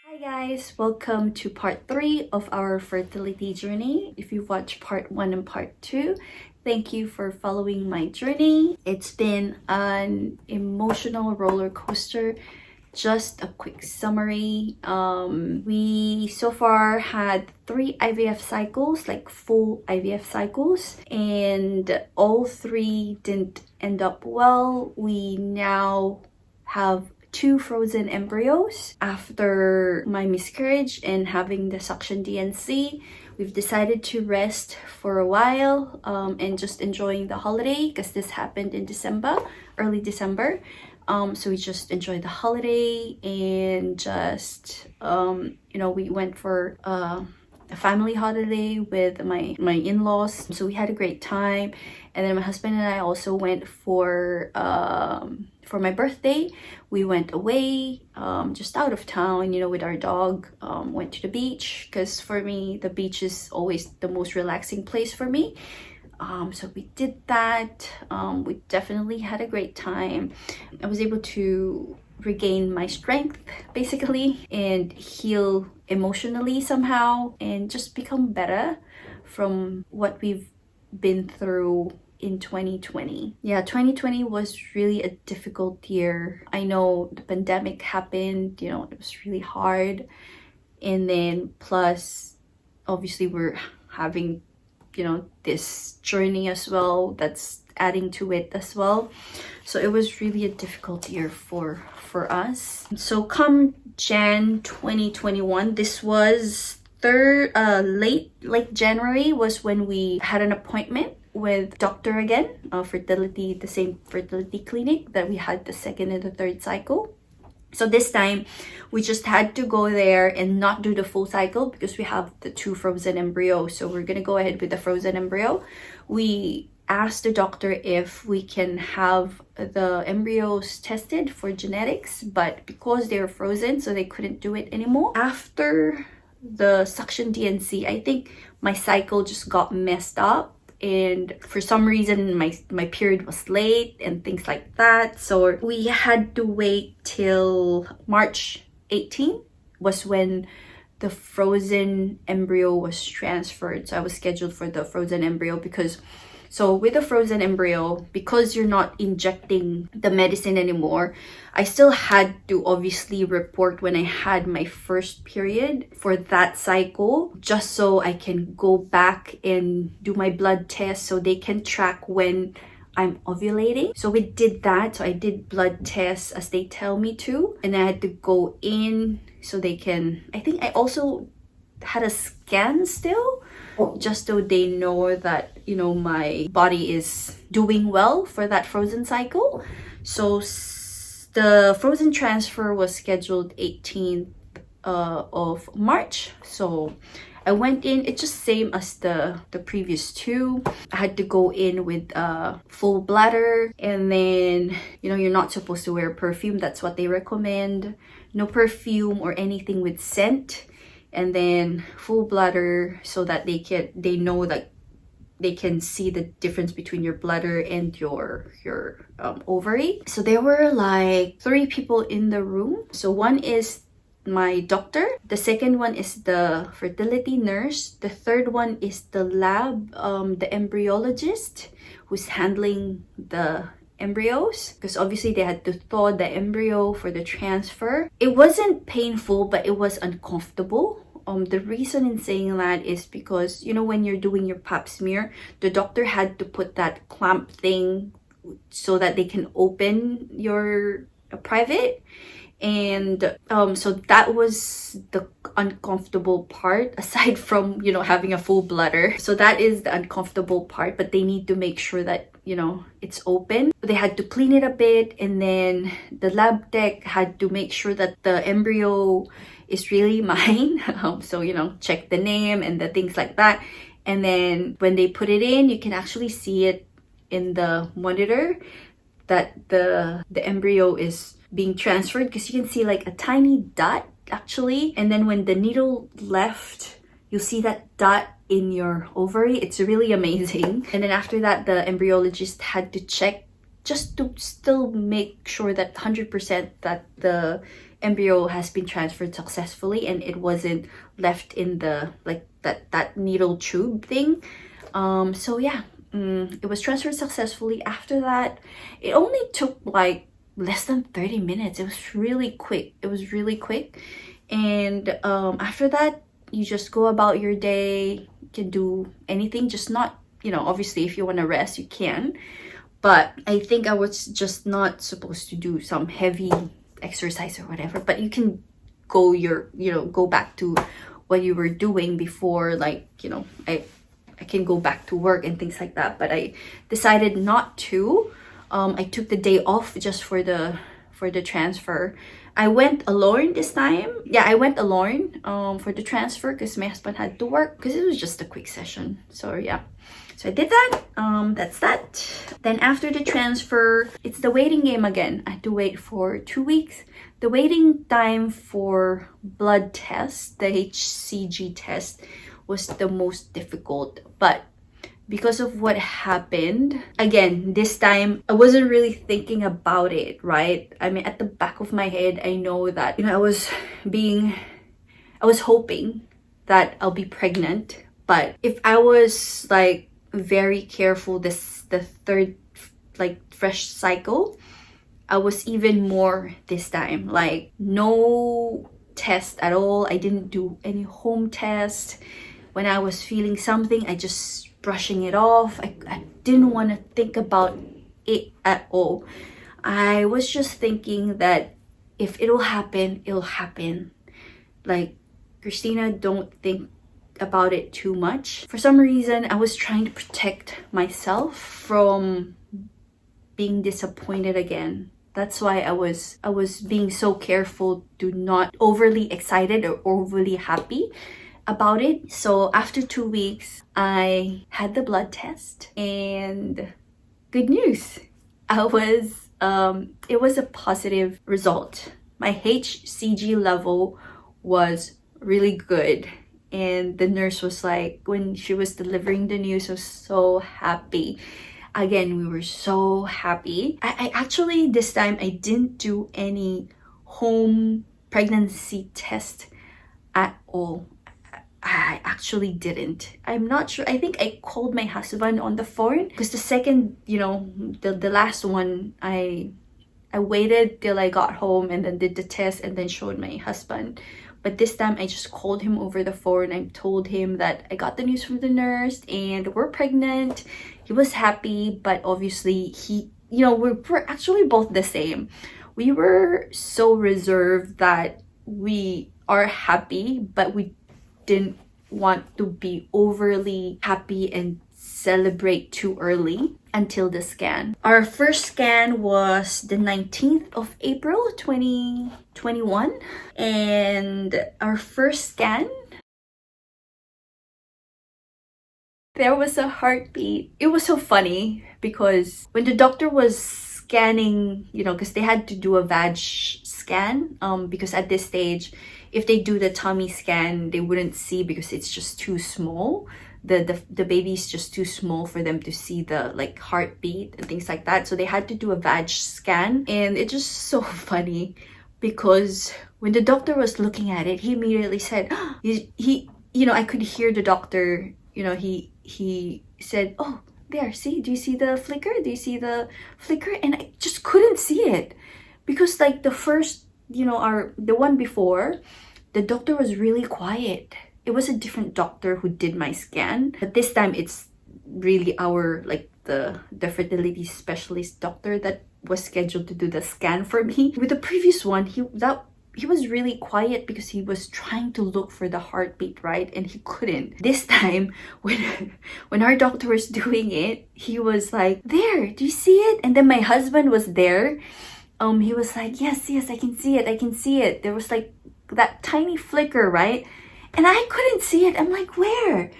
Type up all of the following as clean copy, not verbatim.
Hi guys, welcome to part 3 of our fertility journey. If you've watched part 1 and part 2, thank you for following my journey. It's been an emotional roller coaster. Just a quick summary. We so far had 3 IVF cycles, like full IVF cycles, and all 3 didn't end up well. We now have 2 frozen embryos. After my miscarriage and having the suction DNC, we've decided to rest for a while and just enjoying the holiday because this happened in December, early December. So we just enjoyed the holiday and just we went for a family holiday with my in-laws, so we had a great time. And then my husband and I also went for my birthday. We went away, just out of town, with our dog. Went to the beach because for me the beach is always the most relaxing place for me. So we did that. We definitely had a great time. I was able to regain my strength basically and heal emotionally somehow and just become better from what we've been through in 2020. Yeah, 2020 was really a difficult year. I know the pandemic happened, it was really hard. And then plus, obviously we're having, this journey as well that's adding to it as well. So it was really a difficult year for us. So come Jan 2021, this was late January was when we had an appointment with doctor again, fertility, the same fertility clinic that we had the second and the third cycle. So this time we just had to go there and not do the full cycle because we have the 2 frozen embryos. So we're gonna go ahead with the frozen embryo. We asked the doctor if we can have the embryos tested for genetics, but because they're frozen, so they couldn't do it anymore. After the suction DNC, I think my cycle just got messed up, and for some reason my period was late and things like that. So we had to wait till March 18 was when the frozen embryo was transferred. So I was scheduled for the frozen embryo because with the frozen embryo, because you're not injecting the medicine anymore, I still had to obviously report when I had my first period for that cycle, just so I can go back and do my blood test so they can track when I'm ovulating. So we did that. So I did blood tests as they tell me to, and I had to go in so they can, I think I also had a scan still, just so they know that my body is doing well for that frozen cycle. So the frozen transfer was scheduled 18th of March. So I went in. It's just same as the previous 2. I had to go in with a full bladder, and then you're not supposed to wear perfume. That's what they recommend. No perfume or anything with scent. And then full bladder so that they know that they can see the difference between your bladder and your ovary. So there were like 3 people in the room. So one is my doctor, the second one is the fertility nurse, the third one is the lab, the embryologist who's handling the embryos, because obviously they had to thaw the embryo for the transfer. It wasn't painful, but it was uncomfortable. The reason in saying that is because when you're doing your pap smear, the doctor had to put that clamp thing so that they can open your private. And so that was the uncomfortable part, aside from having a full bladder. So that is the uncomfortable part, but they need to make sure that it's open. They had to clean it a bit, and then the lab tech had to make sure that the embryo is really mine. So check the name and the things like that. And then when they put it in, you can actually see it in the monitor that the embryo is being transferred, because you can see like a tiny dot actually, and then when the needle left, you'll see that dot in your ovary. It's really amazing. And then after that, the embryologist had to check just to still make sure that 100% that the embryo has been transferred successfully and it wasn't left in the like that needle tube thing. So yeah, it was transferred successfully. After that, it only took like less than 30 minutes. It was really quick. It was really quick. And after that, you just go about your day. You can do anything, just not, you know, obviously if you want to rest, you can. But I think I was just not supposed to do some heavy exercise or whatever. But you can go go back to what you were doing before, like, you know, I can go back to work and things like that. But I decided not to. I took the day off just for the transfer. I went alone this time. Yeah, I went alone for the transfer because my husband had to work because it was just a quick session. So yeah. So I did that. That's that. Then after the transfer, it's the waiting game again. I had to wait for 2 weeks. The waiting time for blood test, the HCG test, was the most difficult. But because of what happened, again, this time, I wasn't really thinking about it, right? I mean, at the back of my head, I know that, you know, I was hoping that I'll be pregnant. But if I was like very careful the third like fresh cycle, I was even more this time. Like no test at all. I didn't do any home test. When I was feeling something, I just brushing it off. I didn't want to think about it at all. I was just thinking that if it'll happen, it'll happen. Like, Christina, don't think about it too much. For some reason, I was trying to protect myself from being disappointed again. That's why I was being so careful to not overly excited or overly happy about it. So after 2 weeks, I had the blood test and good news. It was a positive result. My HCG level was really good. And the nurse was like, when she was delivering the news, I was so happy. Again, we were so happy. I actually, this time, I didn't do any home pregnancy test at all. I actually didn't. I'm not sure. I think I called my husband on the phone because the second, you know, the last one, I waited till I got home and then did the test and then showed my husband. But this time I just called him over the phone. I told him that I got the news from the nurse and we're pregnant. He was happy, but obviously he, you know, we're actually both the same. We were so reserved that we are happy, but we didn't want to be overly happy and celebrate too early until the scan. Our first scan was the 19th of April 2021, and our first scan, there was a heartbeat. It was so funny because when the doctor was scanning, you know, because they had to do a vag scan, because at this stage, if they do the tummy scan, they wouldn't see because it's just too small. The baby's just too small for them to see the like heartbeat and things like that. So they had to do a vag scan, and it's just so funny because when the doctor was looking at it, he immediately said, he you know, I could hear the doctor, you know, he said, "Oh, there, see, do you see the flicker? Do you see the flicker?" And I just couldn't see it because like the first, you know, the one before, the doctor was really quiet. It was a different doctor who did my scan, but this time it's really our like the fertility specialist doctor that was scheduled to do the scan for me. With the previous one, he was really quiet because he was trying to look for the heartbeat, right? And he couldn't. This time, when our doctor was doing it, he was like, "There, do you see it?" And then my husband was there. He was like, yes, I can see it. I can see it. There was like that tiny flicker, right? And I couldn't see it. I'm like, where?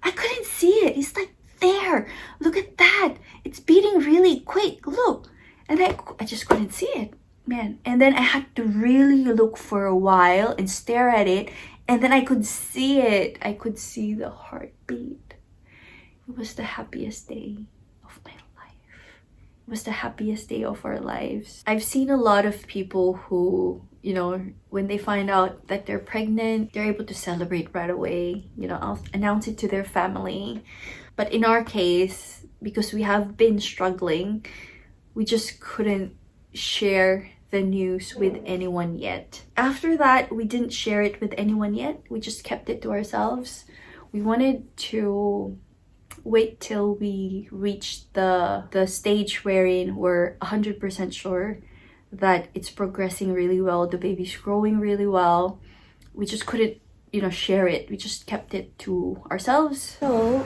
I couldn't see it. He's like, there. Look at that. It's beating really quick. Look. And I just couldn't see it, man. And then I had to really look for a while and stare at it. And then I could see it. I could see the heartbeat. It was the happiest day of my life. It was the happiest day of our lives. I've seen a lot of people who you know, when they find out that they're pregnant, they're able to celebrate right away, you know, I'll announce it to their family. But in our case, because we have been struggling, we just couldn't share the news with anyone yet. After that, we didn't share it with anyone yet. We just kept it to ourselves. We wanted to wait till we reached the stage wherein we're 100% sure that it's progressing really well, the baby's growing really well. We just couldn't, you know, share it. We just kept it to ourselves. So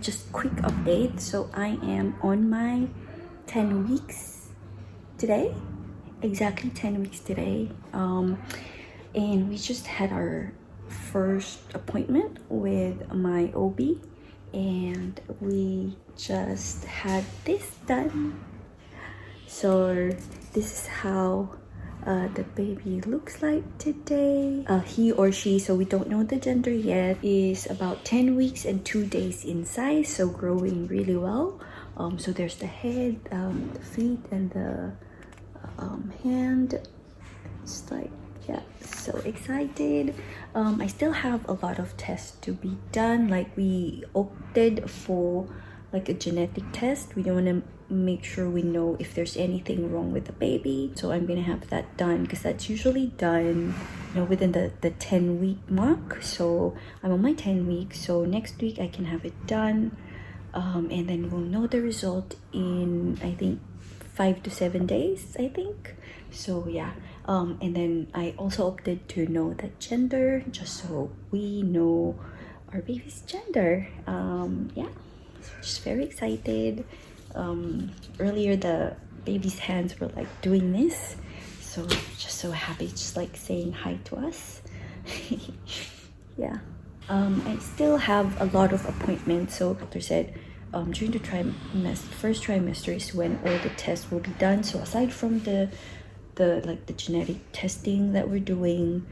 just quick update. So I am on my 10 weeks today, exactly 10 weeks today. And we just had our first appointment with my OB, and we just had this done. So this is how the baby looks like today. He or she, so we don't know the gender yet, is about 10 weeks and 2 days in size, so growing really well. So there's the head, the feet, and the hand. It's like, yeah, so excited. I still have a lot of tests to be done. Like, we opted for like a genetic test. We don't want to make sure we know if there's anything wrong with the baby, so I'm gonna have that done, because that's usually done, you know, within the 10-week mark. So I'm on my 10 weeks, so next week I can have it done, and then we'll know the result in, I think, 5 to 7 days, I think. So yeah, and then I also opted to know the gender, just so we know our baby's gender. Yeah, just very excited. Earlier the baby's hands were like doing this, so just so happy, just like saying hi to us. Yeah. I still have a lot of appointments. So doctor said during the first trimester is when all the tests will be done. So aside from the genetic testing that we're doing,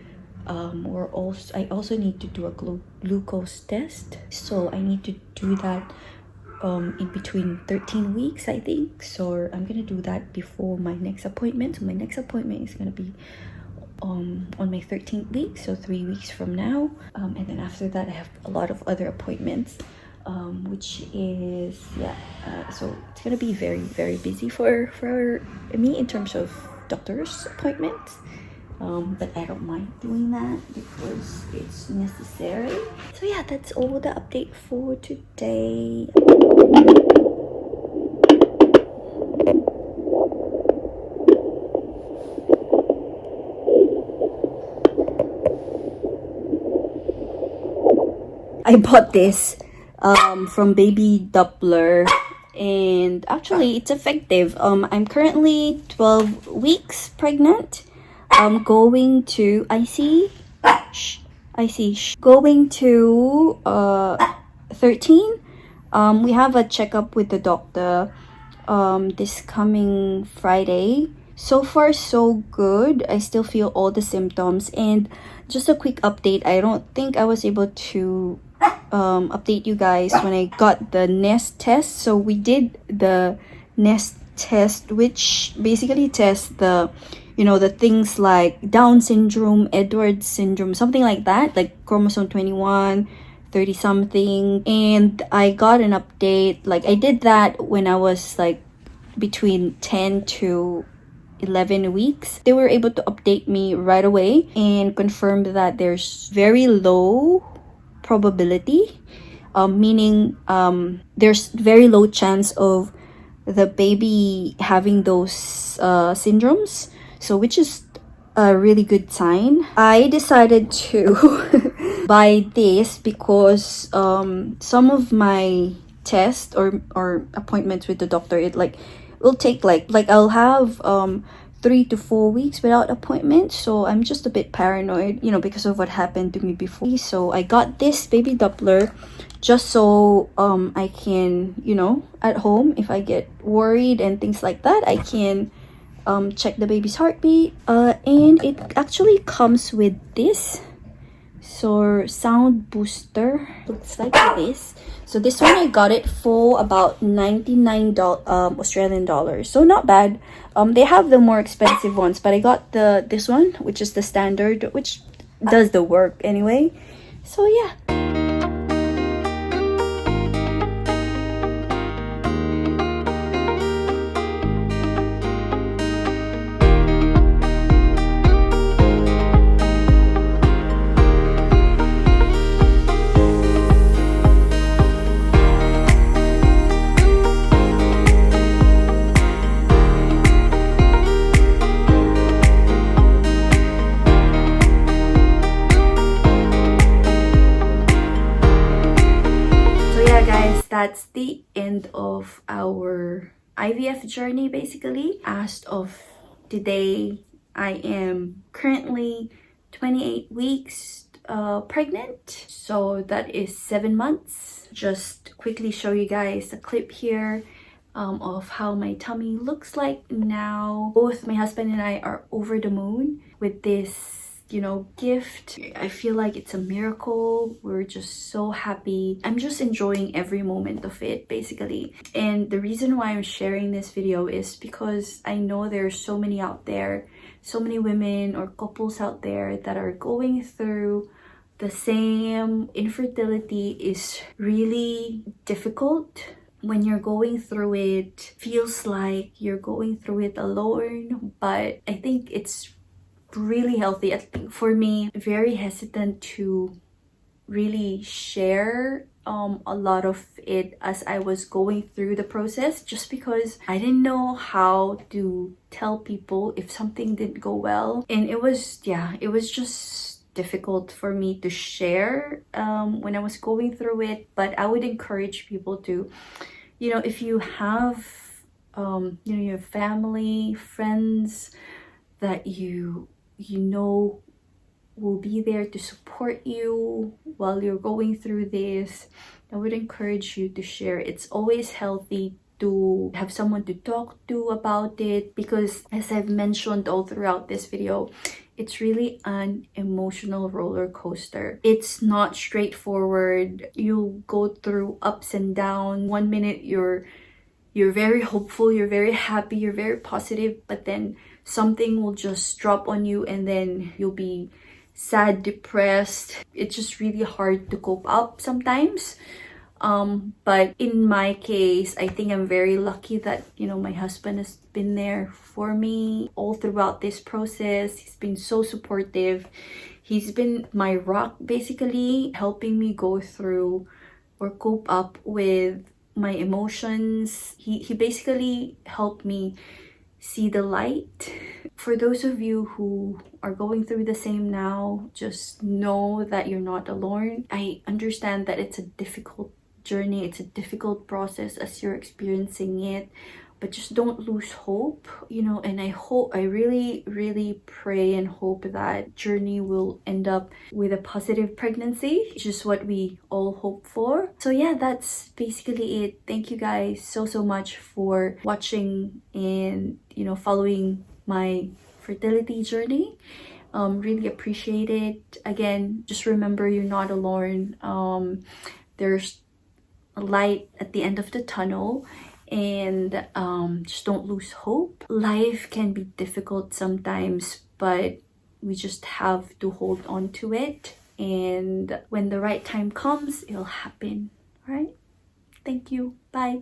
I also need to do a glucose test. So I need to do that in between 13 weeks, I think. So I'm gonna do that before my next appointment. So my next appointment is gonna be on my 13th week, so 3 weeks from now. And then after that, I have a lot of other appointments, which is, yeah, so it's gonna be very, very busy for me in terms of doctor's appointments. But I don't mind doing that because it's necessary. So yeah, that's all the update for today. I bought this from Baby Doppler, and actually it's effective. I'm currently 12 weeks pregnant. I'm going to going to 13. We have a checkup with the doctor this coming Friday. So far so good. I still feel all the symptoms. And just a quick update, I don't think I was able to update you guys when I got the nest test. So we did the nest test, which basically tests the, you know, the things like Down syndrome, Edwards syndrome, something like that, like chromosome 21, 30 something. And I got an update. Like, I did that when I was like between 10 to 11 weeks. They were able to update me right away and confirm that there's very low probability, meaning there's very low chance of the baby having those syndromes. So, which is a really good sign. I decided to buy this because some of my tests or appointments with the doctor, it like will take like I'll have 3 to 4 weeks without appointment. So I'm just a bit paranoid, you know, because of what happened to me before. So I got this Baby Doppler just so I can, you know, at home, if I get worried and things like that, I can check the baby's heartbeat. And it actually comes with this. So sound booster looks like this. So this one I got it for about $99 Australian dollars. So not bad. They have the more expensive ones, but I got this one, which is the standard, which does the work anyway. So yeah. That's the end of our IVF journey basically. As of today, I am currently 28 weeks pregnant. So that is 7 months. Just quickly show you guys a clip here of how my tummy looks like now. Both my husband and I are over the moon with this gift. I feel like it's a miracle. We're just so happy. I'm just enjoying every moment of it basically. And the reason why I'm sharing this video is because I know there's so many out there, so many women or couples out there that are going through the same. Infertility is really difficult. When you're going through it, feels like you're going through it alone, but I think it's really healthy. I think for me, very hesitant to really share a lot of it as I was going through the process, just because I didn't know how to tell people if something didn't go well. And it was just difficult for me to share when I was going through it. But I would encourage people to, if you have your family, friends that you will be there to support you while you're going through this, I would encourage you to share. It's always healthy to have someone to talk to about it, because as I've mentioned all throughout this video, it's really an emotional roller coaster. It's not straightforward. You'll go through ups and downs. One minute you're very hopeful, you're very happy, you're very positive, but then something will just drop on you and then you'll be sad, depressed. It's just really hard to cope up sometimes. But in my case, I think I'm very lucky that, my husband has been there for me all throughout this process. He's been so supportive. He's been my rock, basically, helping me go through or cope up with my emotions. He basically helped me see the light. For those of you who are going through the same now, just know that you're not alone. I understand that it's a difficult journey, it's a difficult process as you're experiencing it, but just don't lose hope, and I really pray and hope that journey will end up with a positive pregnancy, which is what we all hope for. So yeah, that's basically it. Thank you guys so much for watching and following my fertility journey. Really appreciate it. Again, just remember you're not alone. There's a light at the end of the tunnel, and just don't lose hope. Life can be difficult sometimes, but we just have to hold on to it, and when the right time comes, it'll happen. All right? Thank you. Bye.